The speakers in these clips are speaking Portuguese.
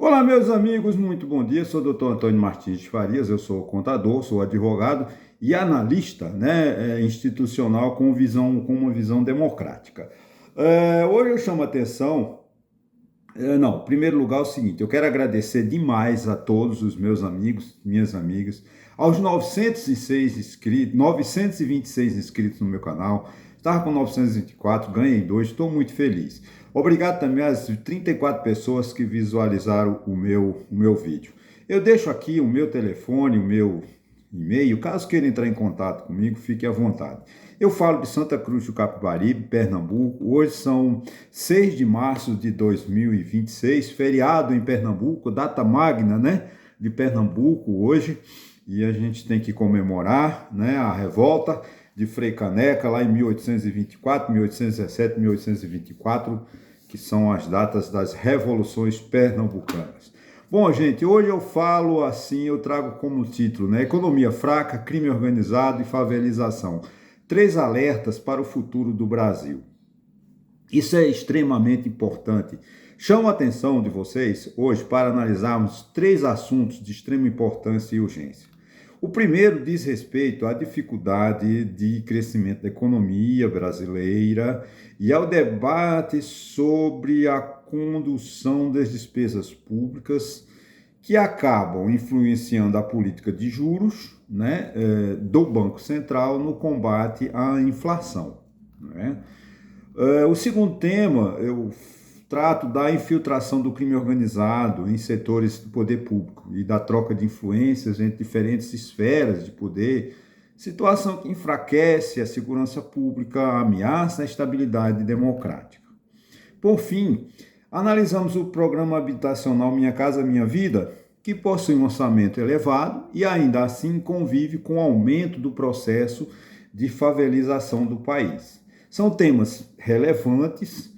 Olá, meus amigos, muito bom dia. Sou o Dr. Antônio Martins de Farias, eu sou contador, sou advogado e analista, institucional com uma visão democrática. Hoje eu chamo a atenção. Em primeiro lugar, é o seguinte: eu quero agradecer demais a todos os meus amigos, minhas amigas, aos 906 inscritos, 926 inscritos no meu canal. Estava com 924, ganhei dois, estou muito feliz. Obrigado também às 34 pessoas que visualizaram o meu vídeo. Eu deixo aqui o meu telefone, o meu e-mail, caso queira entrar em contato comigo, fique à vontade. Eu falo de Santa Cruz do Capibaribe, Pernambuco. Hoje são 6 de março de 2026, feriado em Pernambuco, data magna, de Pernambuco hoje, e a gente tem que comemorar, a revolta de Frei Caneca, lá em 1824, 1817, 1824, que são as datas das revoluções pernambucanas. Bom, gente, hoje eu falo assim, eu trago como título, economia fraca, crime organizado e favelização. 3 alertas para o futuro do Brasil. Isso é extremamente importante. Chamo a atenção de vocês hoje para analisarmos 3 assuntos de extrema importância e urgência. O primeiro diz respeito à dificuldade de crescimento da economia brasileira e ao debate sobre a condução das despesas públicas que acabam influenciando a política de juros, do Banco Central no combate à inflação. O segundo tema, eu trato da infiltração do crime organizado em setores do poder público e da troca de influências entre diferentes esferas de poder, situação que enfraquece a segurança pública, ameaça a estabilidade democrática. Por fim, analisamos o programa habitacional Minha Casa Minha Vida, que possui um orçamento elevado e ainda assim convive com o aumento do processo de favelização do país. São temas relevantes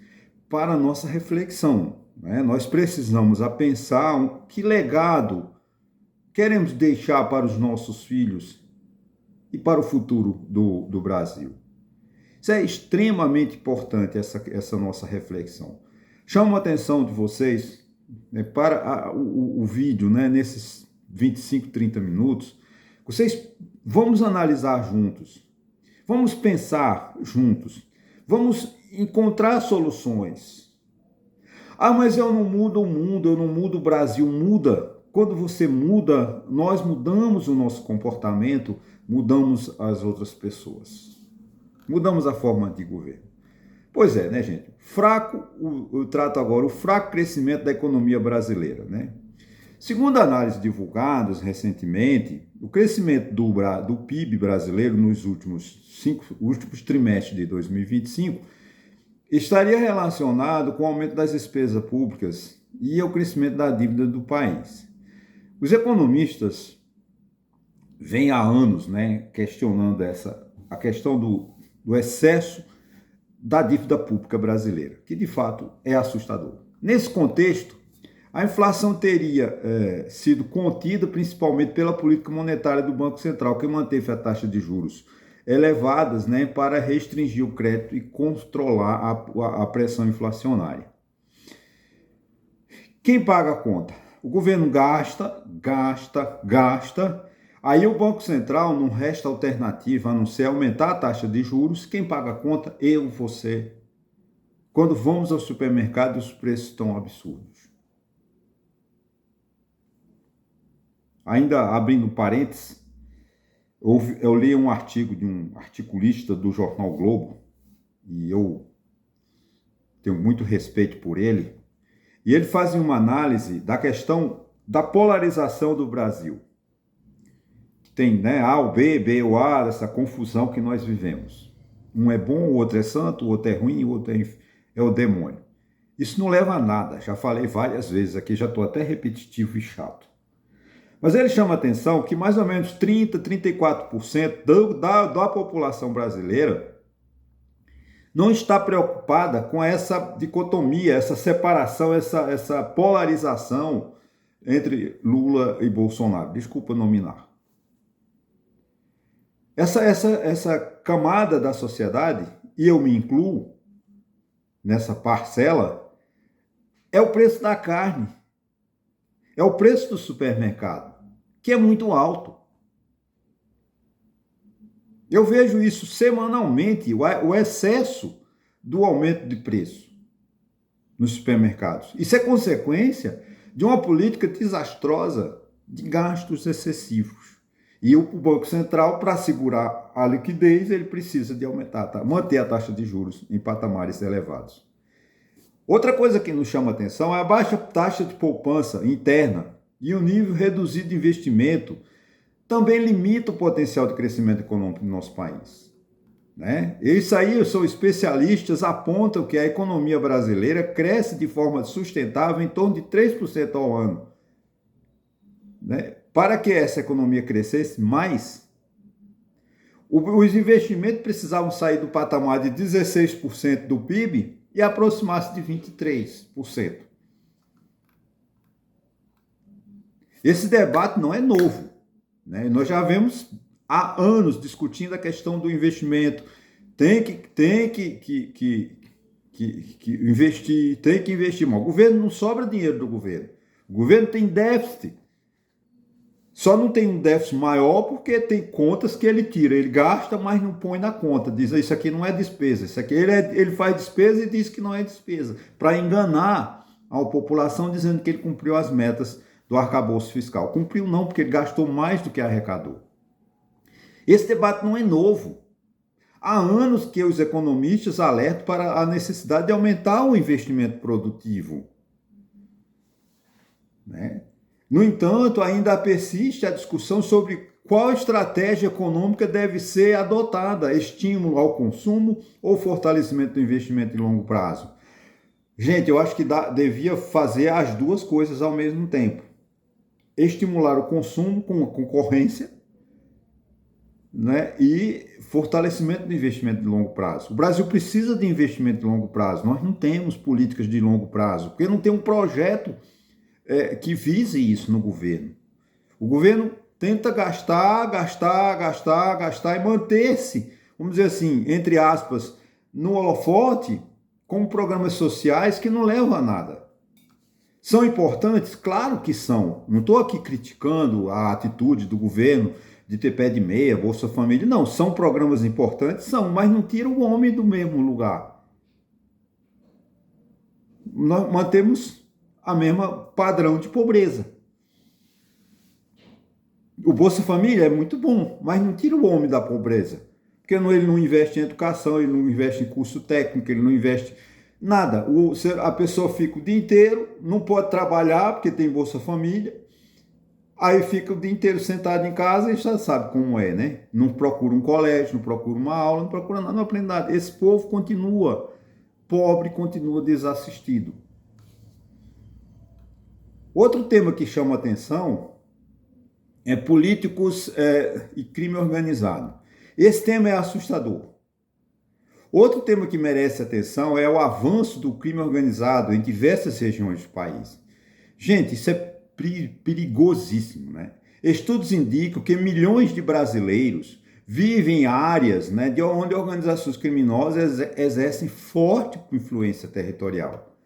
para a nossa reflexão. Nós precisamos pensar que legado queremos deixar para os nossos filhos e para o futuro do Brasil. Isso é extremamente importante, essa nossa reflexão. Chamo a atenção de vocês para o vídeo, nesses 25, 30 minutos. Vamos analisar juntos, vamos pensar juntos, vamos encontrar soluções. Mas eu não mudo o mundo, eu não mudo o Brasil. Muda. Quando você muda, nós mudamos o nosso comportamento, mudamos as outras pessoas. Mudamos a forma de governo. Pois é, gente? Eu trato agora o fraco crescimento da economia brasileira, Segundo análises divulgadas recentemente, o crescimento do PIB brasileiro nos últimos trimestres de 2025 estaria relacionado com o aumento das despesas públicas e o crescimento da dívida do país. Os economistas vêm há anos, questionando a questão do excesso da dívida pública brasileira, que de fato é assustador. Nesse contexto, a inflação teria sido contida principalmente pela política monetária do Banco Central, que manteve a taxa de juros elevadas para restringir o crédito e controlar a pressão inflacionária. Quem paga a conta? O governo gasta. Aí o Banco Central não resta alternativa a não ser aumentar a taxa de juros. Quem paga a conta? Eu, você. Quando vamos ao supermercado, os preços estão absurdos. Ainda abrindo parênteses, eu li um artigo de um articulista do jornal Globo, e eu tenho muito respeito por ele, e ele faz uma análise da questão da polarização do Brasil. Tem A ou B, B ou A, essa confusão que nós vivemos. Um é bom, o outro é santo, o outro é ruim, o outro é o demônio. Isso não leva a nada, já falei várias vezes aqui, já estou até repetitivo e chato. Mas ele chama a atenção que mais ou menos 30%, 34% da população brasileira não está preocupada com essa dicotomia, essa separação, essa polarização entre Lula e Bolsonaro. Desculpa nominar. Essa camada da sociedade, e eu me incluo nessa parcela, é o preço da carne. é o preço do supermercado, que é muito alto. Eu vejo isso semanalmente, o excesso do aumento de preço nos supermercados. Isso é consequência de uma política desastrosa de gastos excessivos. E o Banco Central, para segurar a liquidez, ele precisa de manter a taxa de juros em patamares elevados. Outra coisa que nos chama atenção é a baixa taxa de poupança interna e o nível reduzido de investimento também limita o potencial de crescimento econômico do nosso país. Né? Isso aí, os especialistas apontam que a economia brasileira cresce de forma sustentável em torno de 3% ao ano. Né? Para que essa economia crescesse mais, os investimentos precisavam sair do patamar de 16% do PIB e aproximar-se de 23%. Esse debate não é novo. Né? Nós já vemos há anos discutindo a questão do investimento. Tem que investir, tem que investir. Mas o governo não sobra dinheiro do governo. O governo tem déficit. Só não tem um déficit maior porque tem contas que ele tira. Ele gasta, mas não põe na conta. Diz, isso aqui não é despesa. Isso aqui ele faz despesa e diz que não é despesa. Para enganar a população dizendo que ele cumpriu as metas do arcabouço fiscal. Cumpriu não, porque ele gastou mais do que arrecadou. Esse debate não é novo. Há anos que os economistas alertam para a necessidade de aumentar o investimento produtivo. Né? No entanto, ainda persiste a discussão sobre qual estratégia econômica deve ser adotada, estímulo ao consumo ou fortalecimento do investimento de longo prazo. Gente, eu acho que devia fazer as duas coisas ao mesmo tempo. Estimular o consumo com a concorrência, né, e fortalecimento do investimento de longo prazo. O Brasil precisa de investimento de longo prazo. Nós não temos políticas de longo prazo, porque não tem um projeto que vise isso no governo. O governo tenta gastar e manter-se, vamos dizer assim, entre aspas, no holofote, com programas sociais que não levam a nada. São importantes? Claro que são. Não estou aqui criticando a atitude do governo de ter pé de meia, Bolsa Família. Não, são programas importantes, são, mas não tiram o homem do mesmo lugar. Nós mantemos a mesma padrão de pobreza. O Bolsa Família é muito bom, mas não tira o homem da pobreza. Porque ele não investe em educação, ele não investe em curso técnico, ele não investe nada. A pessoa fica o dia inteiro, não pode trabalhar porque tem Bolsa Família, aí fica o dia inteiro sentado em casa e já sabe como é, né? Não procura um colégio, não procura uma aula, não procura nada, não aprende nada. Esse povo continua pobre, continua desassistido. Outro tema que chama atenção é políticos e crime organizado. Esse tema é assustador. Outro tema que merece atenção é o avanço do crime organizado em diversas regiões do país. Gente, isso é perigosíssimo, né? Estudos indicam que milhões de brasileiros vivem em áreas, né, de onde organizações criminosas exercem forte influência territorial.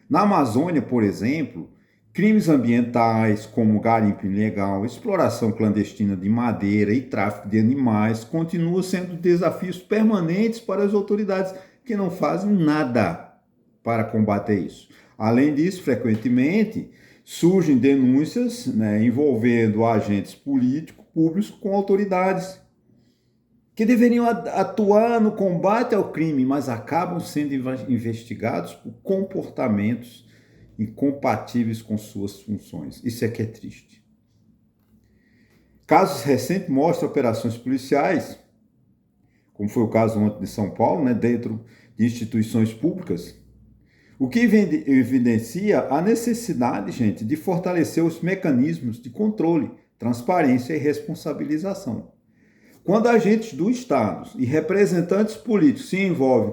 Na Amazônia, por exemplo, crimes ambientais como garimpo ilegal, exploração clandestina de madeira e tráfico de animais continuam sendo desafios permanentes para as autoridades que não fazem nada para combater isso. Além disso, frequentemente surgem denúncias, né, envolvendo agentes políticos públicos com autoridades que deveriam atuar no combate ao crime, mas acabam sendo investigados por comportamentos incompatíveis com suas funções. Isso é que é triste. Casos recentes mostram operações policiais, como foi o caso ontem de São Paulo, né, dentro de instituições públicas, o que evidencia a necessidade, gente, de fortalecer os mecanismos de controle, transparência e responsabilização. Quando agentes do Estado e representantes políticos se envolvem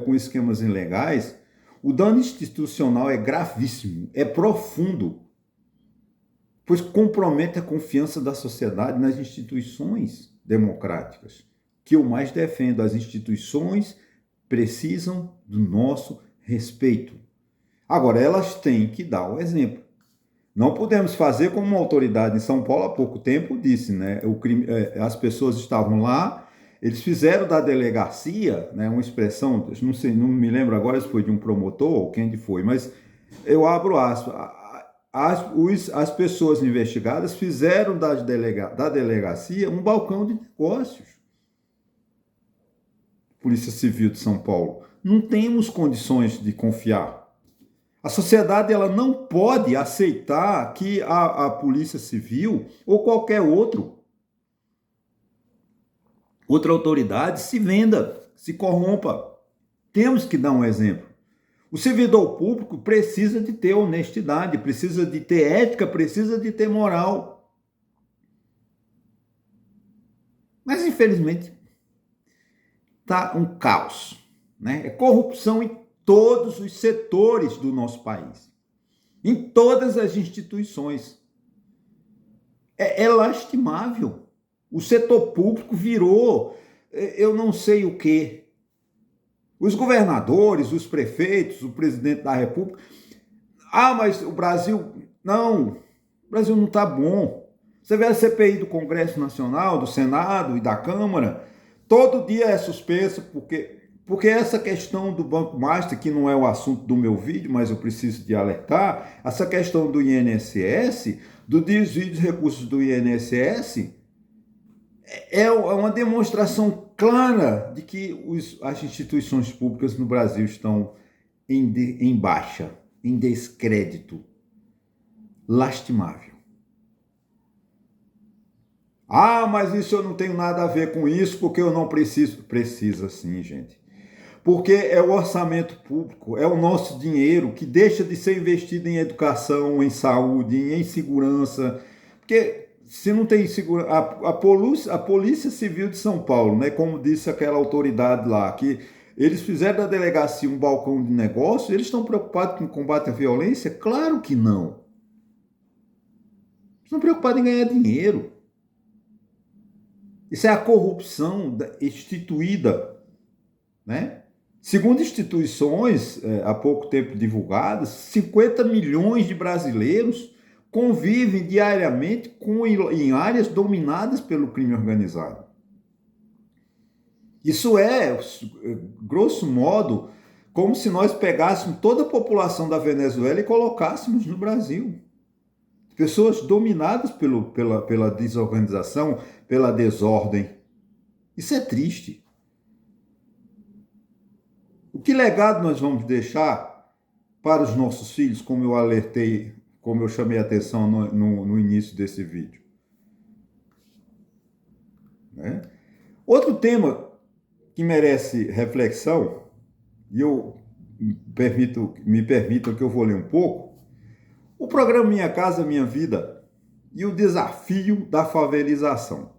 com esquemas ilegais, o dano institucional é gravíssimo, é profundo, pois compromete a confiança da sociedade nas instituições democráticas, que eu mais defendo. As instituições precisam do nosso respeito. Agora, elas têm que dar o exemplo. Não podemos fazer como uma autoridade em São Paulo há pouco tempo disse, né? As pessoas estavam lá, eles fizeram da delegacia, né, uma expressão, não sei, não me lembro agora se foi de um promotor ou quem foi, mas eu abro aspas, as pessoas investigadas fizeram da delegacia um balcão de negócios. Polícia Civil de São Paulo. Não temos condições de confiar. A sociedade ela não pode aceitar que a Polícia Civil ou qualquer outra autoridade se venda, se corrompa. Temos que dar um exemplo. O servidor público precisa de ter honestidade, precisa de ter ética, precisa de ter moral. Mas, infelizmente, está um caos, né? É corrupção em todos os setores do nosso país, em todas as instituições. É lastimável. O setor público virou, eu não sei o quê. Os governadores, os prefeitos, o presidente da República. Ah, mas o Brasil não está bom. Você vê a CPI do Congresso Nacional, do Senado e da Câmara, todo dia é suspenso porque essa questão do Banco Master, que não é o assunto do meu vídeo, mas eu preciso de alertar, essa questão do INSS, do desvio de recursos do INSS, é uma demonstração clara de que as instituições públicas no Brasil estão em baixa, em descrédito. Lastimável. Ah, mas isso eu não tenho nada a ver com isso, porque eu não preciso. Precisa sim, gente. Porque é o orçamento público, é o nosso dinheiro que deixa de ser investido em educação, em saúde, em segurança. Porque se não tem segurança. A Polícia Civil de São Paulo, né, como disse aquela autoridade lá, que eles fizeram da delegacia um balcão de negócio, eles estão preocupados com o combate à violência? Claro que não. Estão preocupados em ganhar dinheiro. Isso é a corrupção instituída, né? Segundo instituições, há pouco tempo divulgadas, 50 milhões de brasileiros convivem diariamente em áreas dominadas pelo crime organizado. Isso é, grosso modo, como se nós pegássemos toda a população da Venezuela e colocássemos no Brasil. Pessoas dominadas pela desorganização, pela desordem. Isso é triste. O que legado nós vamos deixar para os nossos filhos, como eu alertei, como eu chamei a atenção no início desse vídeo? Né? Outro tema que merece reflexão, e me permitam que eu vou ler um pouco, o programa Minha Casa Minha Vida e o desafio da favelização.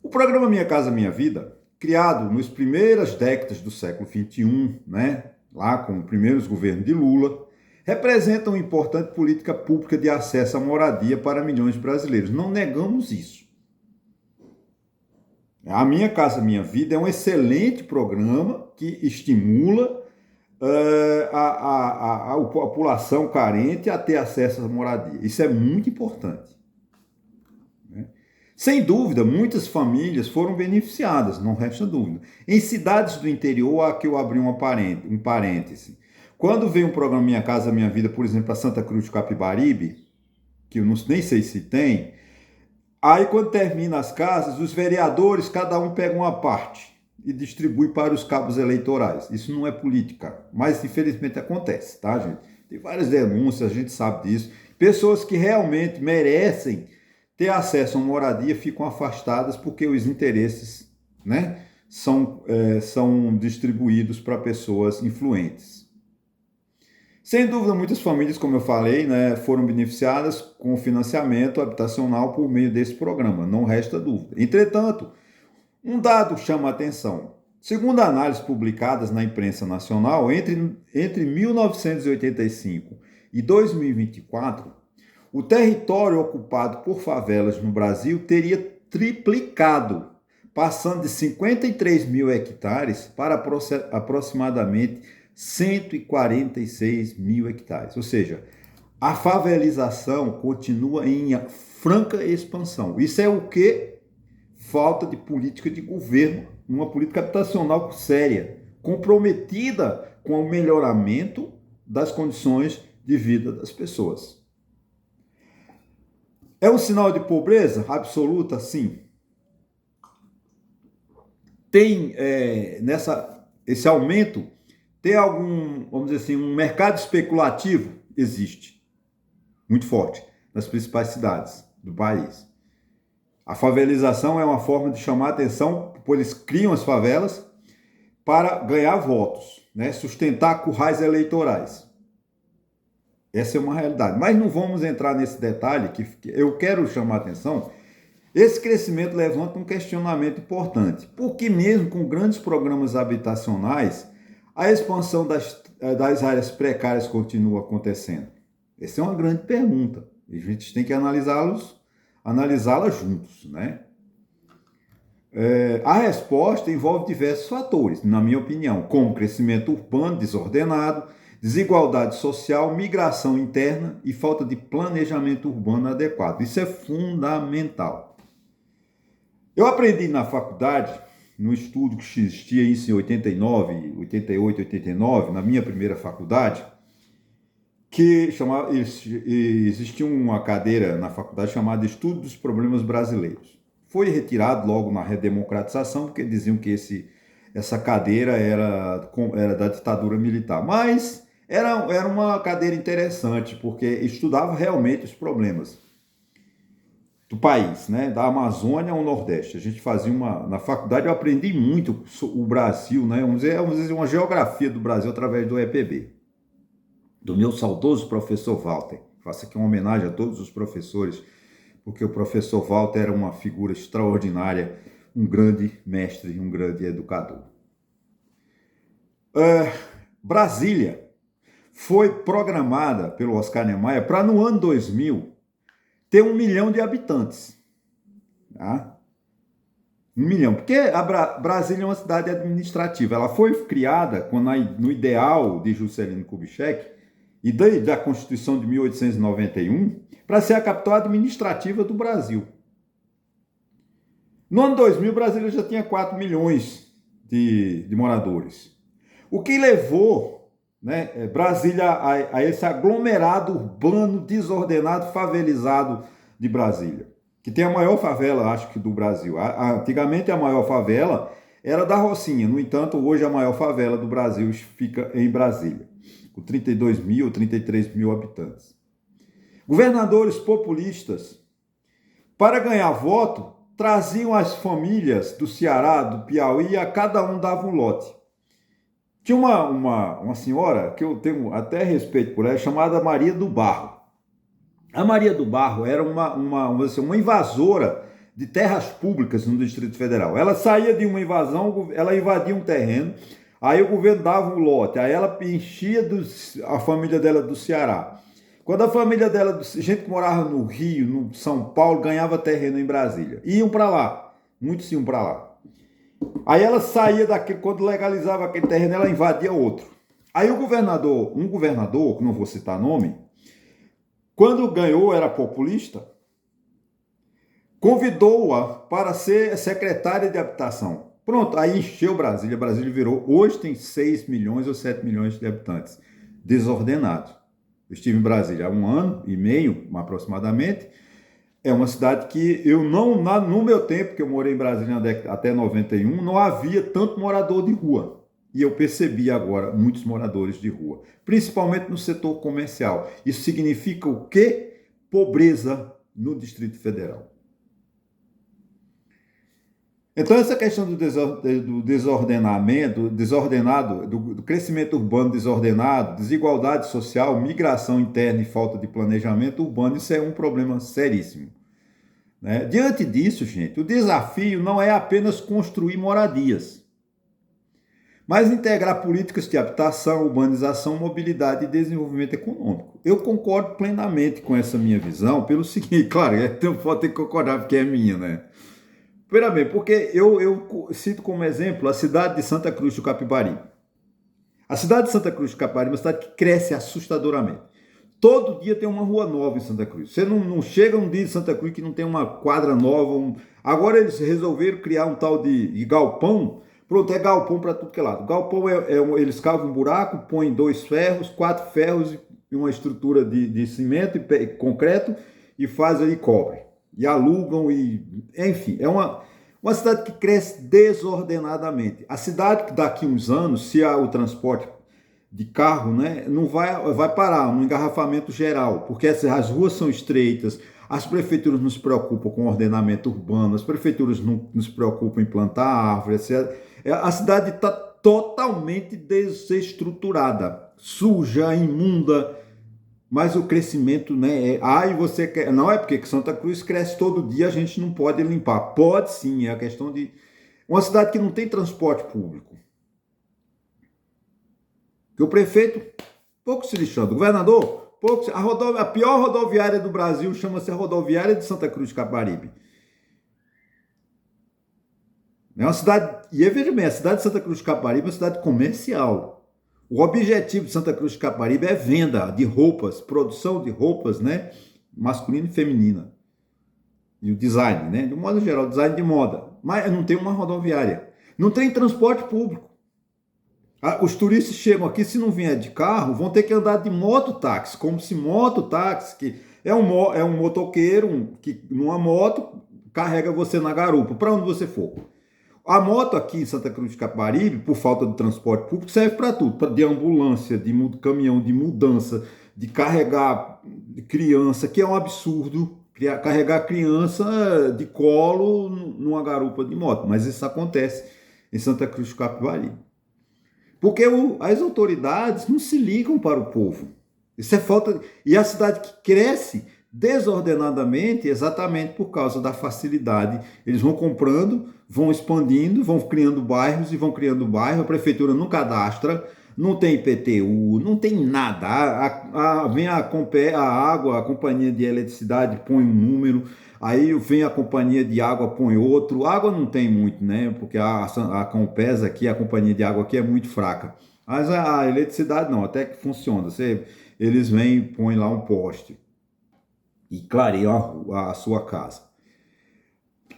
O programa Minha Casa Minha Vida, criado nas primeiras décadas do século XXI, né, lá com os primeiros governos de Lula, representa uma importante política pública de acesso à moradia para milhões de brasileiros. Não negamos isso. A Minha Casa Minha Vida é um excelente programa que estimula a população carente a ter acesso à moradia. Isso é muito importante. Né? Sem dúvida, muitas famílias foram beneficiadas, não resta dúvida. Em cidades do interior, aqui eu abri um parêntese. Quando veio um programa Minha Casa Minha Vida, por exemplo, para Santa Cruz de Capibaribe, que eu nem sei se tem, aí quando termina as casas, os vereadores, cada um pega uma parte e distribui para os cabos eleitorais. Isso não é política, mas infelizmente acontece, tá, gente? Tem várias denúncias, a gente sabe disso. Pessoas que realmente merecem ter acesso a uma moradia ficam afastadas porque os interesses, né, são distribuídos para pessoas influentes. Sem dúvida, muitas famílias, como eu falei, né, foram beneficiadas com o financiamento habitacional por meio desse programa, não resta dúvida. Entretanto, um dado chama a atenção. Segundo análises publicadas na imprensa nacional, entre 1985 e 2024, o território ocupado por favelas no Brasil teria triplicado, passando de 53 mil hectares para aproximadamente 146 mil hectares. Ou seja, a favelização continua em franca expansão. Isso é o que? Falta de política de governo, uma política habitacional séria, comprometida com o melhoramento das condições de vida das pessoas. É um sinal de pobreza absoluta? Sim. Tem esse aumento, tem algum, vamos dizer assim, um mercado especulativo? Existe, muito forte, nas principais cidades do país. A favelização é uma forma de chamar a atenção, pois eles criam as favelas para ganhar votos, né? Sustentar currais eleitorais. Essa é uma realidade. Mas não vamos entrar nesse detalhe, que eu quero chamar a atenção. Esse crescimento levanta um questionamento importante. Por que mesmo com grandes programas habitacionais, a expansão das áreas precárias continua acontecendo? Essa é uma grande pergunta. E a gente tem que analisá-la juntos, né? A resposta envolve diversos fatores, na minha opinião, como crescimento urbano desordenado, desigualdade social, migração interna e falta de planejamento urbano adequado. Isso é fundamental. Eu aprendi na faculdade, no estudo que existia isso em 89, 88, 89, na minha primeira faculdade, que existia uma cadeira na faculdade chamada Estudo dos Problemas Brasileiros. Foi retirado logo na redemocratização, porque diziam que essa cadeira era da ditadura militar. Mas era uma cadeira interessante, porque estudava realmente os problemas do país, né? Da Amazônia ao Nordeste. A gente fazia na faculdade eu aprendi muito o Brasil, né? Vamos dizer uma geografia do Brasil através do EPB. Do meu saudoso professor Walter. Faço aqui uma homenagem a todos os professores, porque o professor Walter era uma figura extraordinária, um grande mestre, um grande educador. Brasília foi programada pelo Oscar Niemeyer para, no ano 2000, ter 1 milhão de habitantes. Tá? 1 milhão. Porque Brasília é uma cidade administrativa. Ela foi criada no ideal de Juscelino Kubitschek e da Constituição de 1891 para ser a capital administrativa do Brasil. No ano 2000, Brasília já tinha 4 milhões de moradores. O que levou, né, Brasília a esse aglomerado urbano, desordenado, favelizado de Brasília, que tem a maior favela, acho que, do Brasil. Antigamente, a maior favela era da Rocinha. No entanto, hoje a maior favela do Brasil fica em Brasília, com 32 mil, 33 mil habitantes. Governadores populistas, para ganhar voto, traziam as famílias do Ceará, do Piauí, e a cada um dava um lote. Tinha uma senhora, que eu tenho até respeito por ela, chamada Maria do Barro. A Maria do Barro era uma invasora de terras públicas no Distrito Federal. Ela saía de uma invasão, ela invadia um terreno, aí o governo dava um lote, aí ela enchia a família dela do Ceará. Quando a família dela, gente que morava no Rio, no São Paulo, ganhava terreno em Brasília. Iam para lá, muitos iam para lá. Aí ela saía daquele, quando legalizava aquele terreno, ela invadia outro. Aí um governador, que não vou citar nome, quando ganhou, era populista, convidou-a para ser secretária de habitação. Pronto, aí encheu Brasília. Brasília virou, hoje tem 6 milhões ou 7 milhões de habitantes. Desordenado. Eu estive em Brasília há 1 ano e meio, aproximadamente. É uma cidade que no meu tempo, que eu morei em Brasília até 91, não havia tanto morador de rua. E eu percebi agora muitos moradores de rua, principalmente no setor comercial. Isso significa o quê? Pobreza no Distrito Federal. Então, essa questão do do crescimento urbano desordenado, desigualdade social, migração interna e falta de planejamento urbano, isso é um problema seríssimo. Né? Diante disso, gente, o desafio não é apenas construir moradias, mas integrar políticas de habitação, urbanização, mobilidade e desenvolvimento econômico. Eu concordo plenamente com essa minha visão, pelo seguinte, claro, eu vou ter que concordar porque é minha, né? Primeiramente, porque eu cito como exemplo a cidade de Santa Cruz do Capibaribe. A cidade de Santa Cruz de Caparibe é uma cidade que cresce assustadoramente. Todo dia tem uma rua nova em Santa Cruz. Você não chega um dia em Santa Cruz que não tem uma quadra nova. Agora eles resolveram criar um tal de galpão. Pronto, é galpão para tudo que é lado. Galpão eles cavam um buraco, põem 2 ferros, 4 ferros e uma estrutura de cimento e concreto e faz ali cobre. E alugam enfim, é uma cidade que cresce desordenadamente. A cidade que daqui uns anos, se há o transporte de carro, né, não vai parar no engarrafamento geral, porque as ruas são estreitas, as prefeituras não se preocupam com o ordenamento urbano, as prefeituras não se preocupam em plantar árvores, a cidade está totalmente desestruturada, suja, imunda, mas o crescimento, né, você quer, não é porque Santa Cruz cresce todo dia, a gente não pode limpar, pode sim, é a questão de uma cidade que não tem transporte público, que o prefeito, pouco se lixando, o governador, pouco, a pior rodoviária do Brasil chama-se a rodoviária de Santa Cruz de Caparibe. É uma cidade, e veja bem, a cidade de Santa Cruz de Caparibe é uma cidade comercial. O objetivo de Santa Cruz de Caparibe é venda de roupas, produção de roupas, né, masculina e feminina. E o design, né, de um modo geral, design de moda. Mas não tem uma rodoviária. Não tem transporte público. Os turistas chegam aqui, se não vier de carro, vão ter que andar de mototáxi, como se mototáxi, que é um motoqueiro que numa moto carrega você na garupa, para onde você for. A moto aqui em Santa Cruz de Caparibe, por falta de transporte público, serve para tudo, de ambulância, de caminhão de mudança, de carregar criança, que é um absurdo, carregar criança de colo numa garupa de moto, mas isso acontece em Santa Cruz de Caparibe. Porque as autoridades não se ligam para o povo. Isso é falta. E a cidade que cresce desordenadamente exatamente por causa da facilidade. Eles vão comprando, vão expandindo, vão criando bairros e vão criando bairros. A prefeitura não cadastra, não tem IPTU, não tem nada. Vem a água, a companhia de eletricidade põe um número. Aí vem a companhia de água, põe outro. Água não tem muito, né? Porque a Compesa aqui, a companhia de água aqui é muito fraca. Mas a eletricidade não, até que funciona. Eles vêm e põem lá um poste e clareiam a sua casa.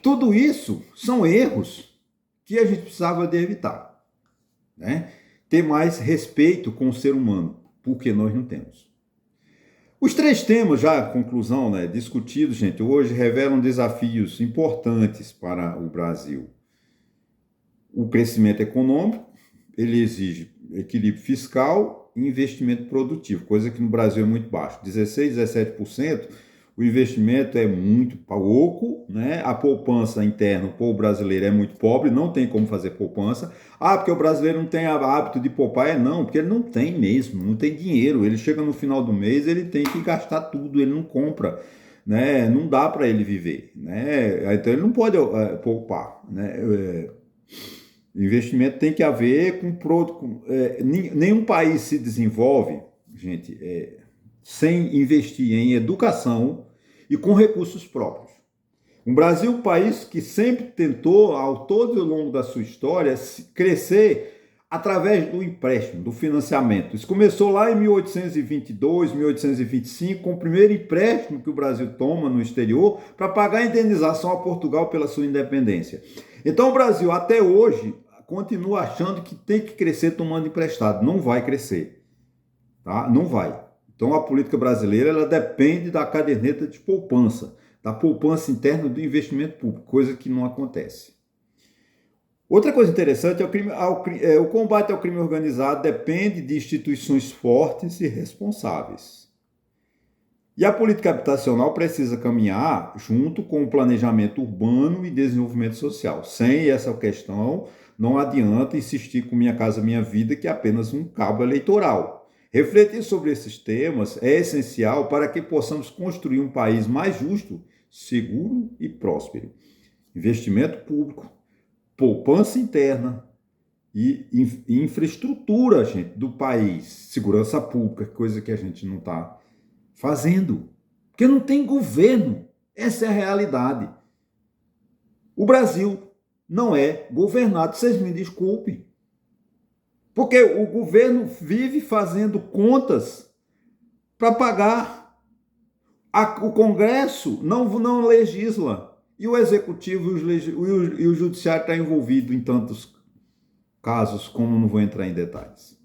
Tudo isso são erros que a gente precisava de evitar, né? Ter mais respeito com o ser humano, porque nós não temos. Os 3 temas, já a conclusão, né, discutidos, gente, hoje revelam desafios importantes para o Brasil. O crescimento econômico, ele exige equilíbrio fiscal e investimento produtivo, coisa que no Brasil é muito baixo. 16, 17%, o investimento é muito pouco, né? A poupança interna, o povo brasileiro é muito pobre, não tem como fazer poupança. Porque o brasileiro não tem hábito de poupar? Não, porque ele não tem mesmo, não tem dinheiro. Ele chega no final do mês, ele tem que gastar tudo, ele não compra, né? Não dá para ele viver, né? Então ele não pode poupar, né? Investimento tem que haver com nenhum país se desenvolve, gente, sem investir em educação e com recursos próprios. O Brasil é um país que sempre tentou, ao todo longo da sua história, crescer através do empréstimo, do financiamento. Isso começou lá em 1822, 1825, com o primeiro empréstimo que o Brasil toma no exterior para pagar a indenização a Portugal pela sua independência. Então o Brasil, até hoje, continua achando que tem que crescer tomando emprestado. Não vai crescer, tá? Não vai. Então a política brasileira ela depende da caderneta de poupança, da poupança interna do investimento público, coisa que não acontece. Outra coisa interessante é o combate ao crime organizado depende de instituições fortes e responsáveis. E a política habitacional precisa caminhar junto com o planejamento urbano e desenvolvimento social. Sem essa questão, não adianta insistir com Minha Casa Minha Vida, que é apenas um cabo eleitoral. Refletir sobre esses temas é essencial para que possamos construir um país mais justo, seguro e próspero. Investimento público, poupança interna e infraestrutura, gente, do país, segurança pública, coisa que a gente não está fazendo, porque não tem governo. Essa é a realidade. O Brasil não é governado, vocês me desculpem, Porque o governo vive fazendo contas para pagar. O Congresso não legisla. E o Executivo e o Judiciário estão envolvidos em tantos casos, como não vou entrar em detalhes.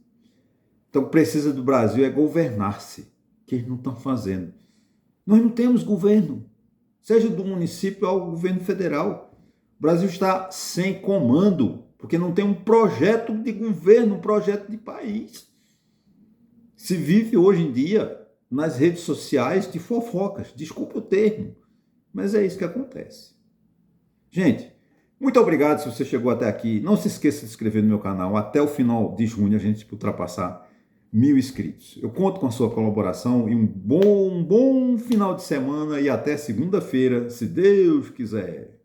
Então, precisa do Brasil é governar-se, que eles não estão fazendo. Nós não temos governo, seja do município ao governo federal. O Brasil está sem comando, porque não tem um projeto de governo, um projeto de país. Se vive hoje em dia nas redes sociais de fofocas, desculpa o termo, mas é isso que acontece. Gente, muito obrigado se você chegou até aqui. Não se esqueça de se inscrever no meu canal. Até o final de junho a gente ultrapassar 1000 inscritos. Eu conto com a sua colaboração e um bom final de semana e até segunda-feira, se Deus quiser.